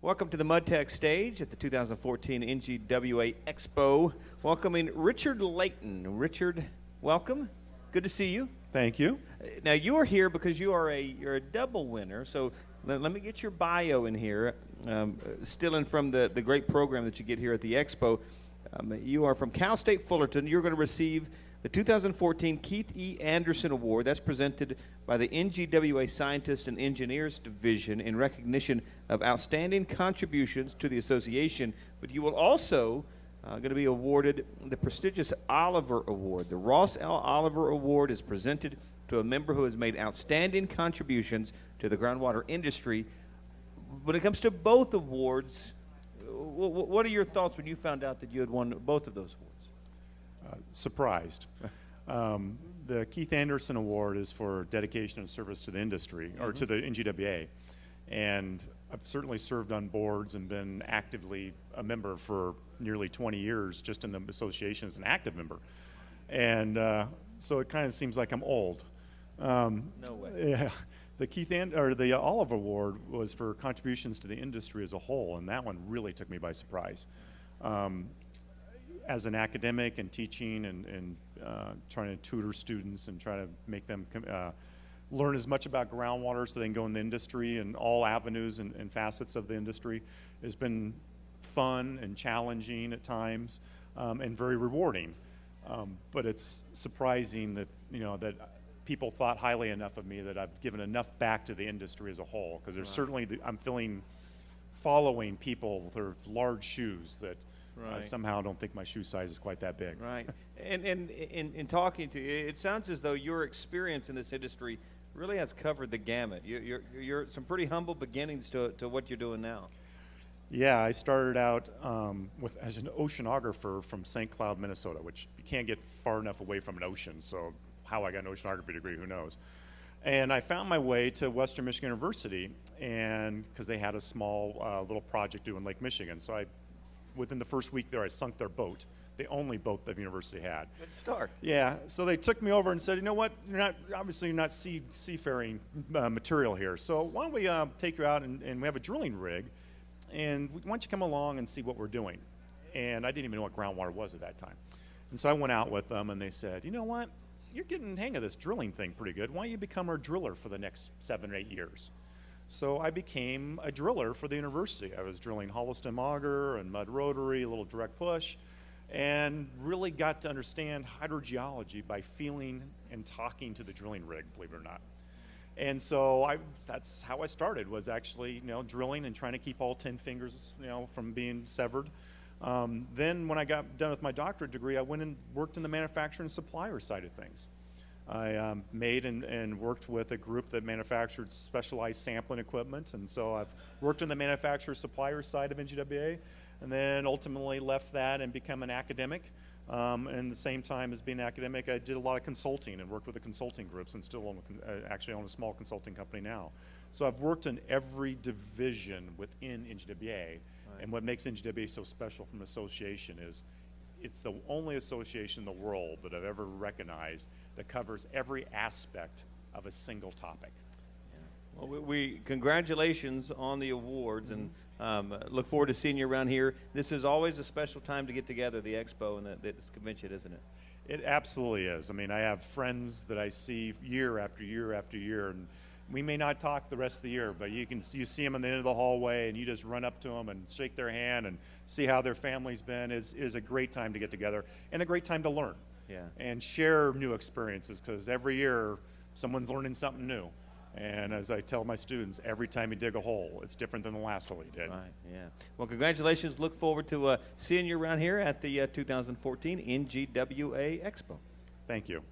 Welcome to the MudTech stage at the 2014 NGWA Expo. Welcoming Richard Laton. Richard, welcome. Good to see you. Thank you. Now you are here because you're a double winner. So let me get your bio in here. Stealing from the great program that you get here at the Expo. You are from Cal State Fullerton. You're going to receive the 2014 Keith E. Anderson Award. That's presented by the NGWA Scientists and Engineers Division in recognition of outstanding contributions to the association. But you will also going to be awarded the prestigious Oliver Award. The Ross L. Oliver Award is presented to a member who has made outstanding contributions to the groundwater industry. When it comes to both awards, what are your thoughts when you found out that you had won both of those awards? Surprised. The Keith Anderson Award is for dedication and service to the industry, or to the NGWA. And I've certainly served on boards and been actively a member for nearly 20 years, just in the association as an active member. And so it kind of seems like I'm old. No way. Yeah. The Oliver Award was for contributions to the industry as a whole, and that one really took me by surprise. As an academic and teaching and trying to tutor students and try to make them learn as much about groundwater so they can go in the industry and all avenues and facets of the industry has been fun and challenging at times, and very rewarding. But it's surprising that that people thought highly enough of me that I've given enough back to the industry as a whole, because there's certainly I'm following people with their large shoes that I somehow don't think my shoe size is quite that big. Right. And in talking to you, it sounds as though your experience in this industry really has covered the gamut. You're some pretty humble beginnings to what you're doing now. Yeah, I started out as an oceanographer from St. Cloud, Minnesota, which you can't get far enough away from an ocean, so how I got an oceanography degree, who knows. And I found my way to Western Michigan University, and because they had a small little project due in Lake Michigan. So within the first week there, I sunk their boat, the only boat the university had. Good start. Yeah, so they took me over and said, you know what, you're not seafaring material here, so why don't we take you out and we have a drilling rig, and why don't you come along and see what we're doing? And I didn't even know what groundwater was at that time. And so I went out with them, and they said, you know what, you're getting the hang of this drilling thing pretty good. Why don't you become our driller for the next 7 or 8 years? So I became a driller for the university. I was drilling hollow stem auger and mud rotary, a little direct push, and really got to understand hydrogeology by feeling and talking to the drilling rig, believe it or not. And so that's how I started, was actually drilling and trying to keep all 10 fingers from being severed. Then when I got done with my doctorate degree, I went and worked in the manufacturer and supplier side of things. I made and worked with a group that manufactured specialized sampling equipment, and so I've worked in the manufacturer supplier side of NGWA, and then ultimately left that and become an academic. And at the same time as being an academic, I did a lot of consulting and worked with the consulting groups, and still actually own a small consulting company now. So I've worked in every division within NGWA, and what makes NGWA so special from association is it's the only association in the world that I've ever recognized that covers every aspect of a single topic. Yeah. Well, we congratulations on the awards, and look forward to seeing you around here. This is always a special time to get together, the Expo and this convention, isn't it? It absolutely is. I mean, I have friends that I see year after year after year, and we may not talk the rest of the year, but you see them in the end of the hallway, and you just run up to them and shake their hand and see how their family's been. It is a great time to get together and a great time to learn and share new experiences, because every year someone's learning something new. And as I tell my students, every time you dig a hole, it's different than the last hole you did. Right, yeah. Well, congratulations. Look forward to seeing you around here at the 2014 NGWA Expo. Thank you.